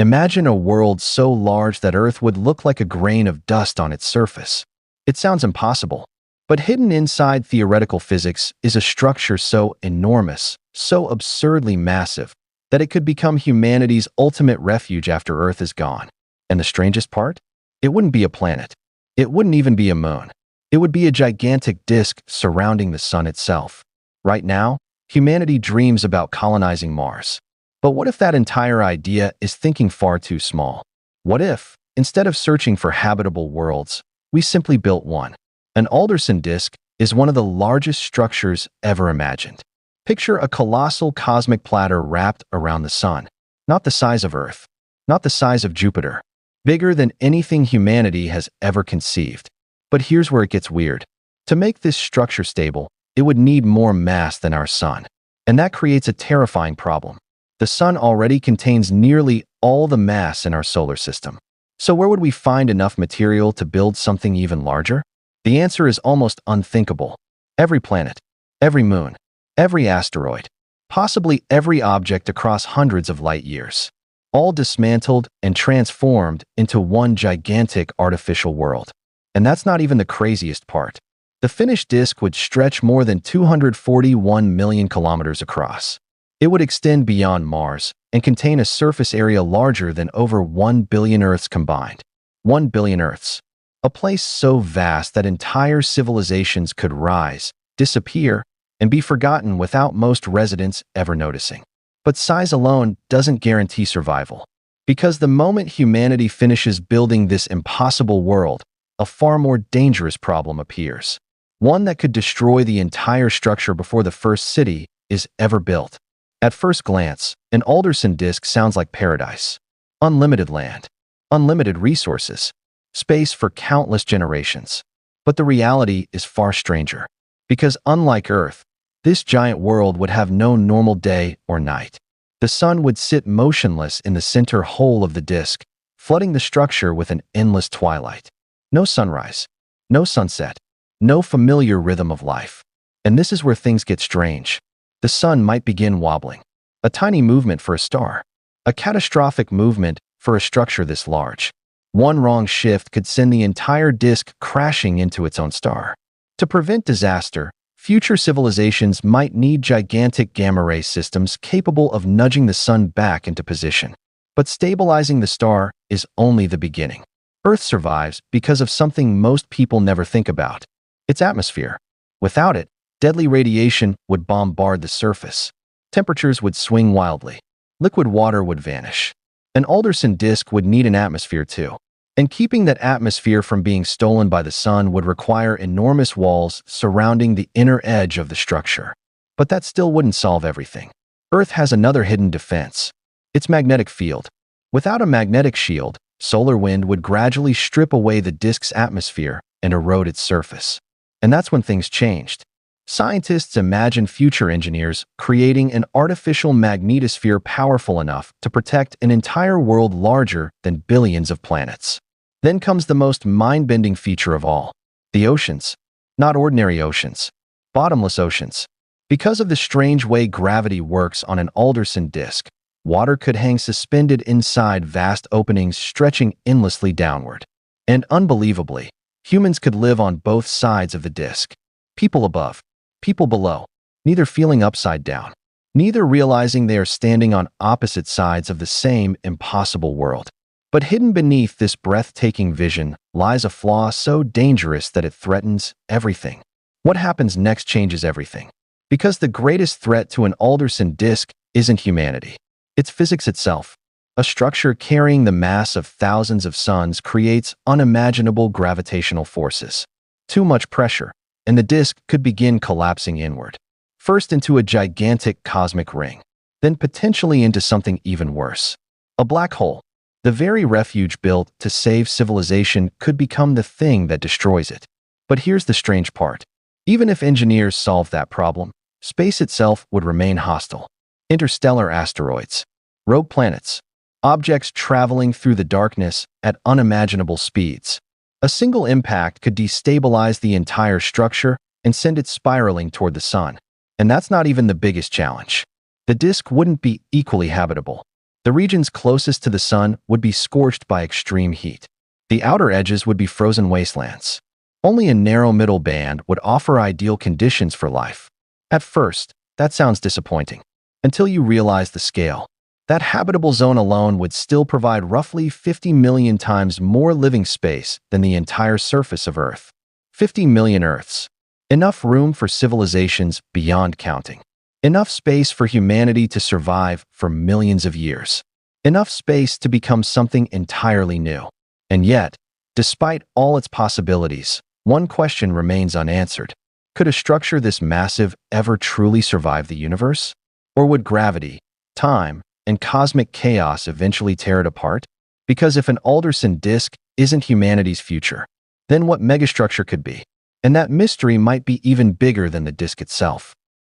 Imagine a world so large that Earth would look like a grain of dust on its surface. It sounds impossible, but hidden inside theoretical physics is a structure so enormous, so absurdly massive, that it could become humanity's ultimate refuge after Earth is gone. And the strangest part? It wouldn't be a planet. It wouldn't even be a moon. It would be a gigantic disk surrounding the sun itself. Right now, humanity dreams about colonizing Mars. But what if that entire idea is thinking far too small? What if, instead of searching for habitable worlds, we simply built one? An Alderson Disk is one of the largest structures ever imagined. Picture a colossal cosmic platter wrapped around the sun. Not the size of Earth, not the size of Jupiter. Bigger than anything humanity has ever conceived. But here's where it gets weird. To make this structure stable, it would need more mass than our sun. And that creates a terrifying problem. The sun already contains nearly all the mass in our solar system. So where would we find enough material to build something even larger? The answer is almost unthinkable. Every planet, every moon, every asteroid, possibly every object across hundreds of light years, all dismantled and transformed into one gigantic artificial world. And that's not even the craziest part. The finished disk would stretch more than 241 million kilometers across. It would extend beyond Mars and contain a surface area larger than over 1 billion Earths combined. 1 billion Earths. A place so vast that entire civilizations could rise, disappear, and be forgotten without most residents ever noticing. But size alone doesn't guarantee survival. Because the moment humanity finishes building this impossible world, a far more dangerous problem appears. One that could destroy the entire structure before the first city is ever built. At first glance, an Alderson Disk sounds like paradise. Unlimited land, unlimited resources, space for countless generations. But the reality is far stranger. Because unlike Earth, this giant world would have no normal day or night. The sun would sit motionless in the center hole of the disk, flooding the structure with an endless twilight. No sunrise, no sunset, no familiar rhythm of life. And this is where things get strange. The sun might begin wobbling. A tiny movement for a star. A catastrophic movement for a structure this large. One wrong shift could send the entire disk crashing into its own star. To prevent disaster, future civilizations might need gigantic gamma-ray systems capable of nudging the sun back into position. But stabilizing the star is only the beginning. Earth survives because of something most people never think about. Its atmosphere. Without it, deadly radiation would bombard the surface. Temperatures would swing wildly. Liquid water would vanish. An Alderson Disk would need an atmosphere too. And keeping that atmosphere from being stolen by the sun would require enormous walls surrounding the inner edge of the structure. But that still wouldn't solve everything. Earth has another hidden defense. Its magnetic field. Without a magnetic shield, solar wind would gradually strip away the disk's atmosphere and erode its surface. And that's when things changed. Scientists imagine future engineers creating an artificial magnetosphere powerful enough to protect an entire world larger than billions of planets. Then comes the most mind-bending feature of all. The oceans. Not ordinary oceans. Bottomless oceans. Because of the strange way gravity works on an Alderson Disk, water could hang suspended inside vast openings stretching endlessly downward. And unbelievably, humans could live on both sides of the disk. People above. People below, neither feeling upside down, neither realizing they are standing on opposite sides of the same impossible world. But hidden beneath this breathtaking vision lies a flaw so dangerous that it threatens everything. What happens next changes everything. Because the greatest threat to an Alderson Disk isn't humanity. It's physics itself. A structure carrying the mass of thousands of suns creates unimaginable gravitational forces. Too much pressure, and the disk could begin collapsing inward. First into a gigantic cosmic ring, then potentially into something even worse. A black hole. The very refuge built to save civilization could become the thing that destroys it. But here's the strange part. Even if engineers solved that problem, space itself would remain hostile. Interstellar asteroids, rogue planets, objects traveling through the darkness at unimaginable speeds. A single impact could destabilize the entire structure and send it spiraling toward the sun. And that's not even the biggest challenge. The disk wouldn't be equally habitable. The regions closest to the sun would be scorched by extreme heat. The outer edges would be frozen wastelands. Only a narrow middle band would offer ideal conditions for life. At first, that sounds disappointing. Until you realize the scale. That habitable zone alone would still provide roughly 50 million times more living space than the entire surface of Earth. 50 million Earths. Enough room for civilizations beyond counting. Enough space for humanity to survive for millions of years. Enough space to become something entirely new. And yet, despite all its possibilities, one question remains unanswered. Could a structure this massive ever truly survive the universe? Or would gravity, time, and cosmic chaos eventually tear it apart? Because if an Alderson Disk isn't humanity's future, then what megastructure could be? And that mystery might be even bigger than the disk itself.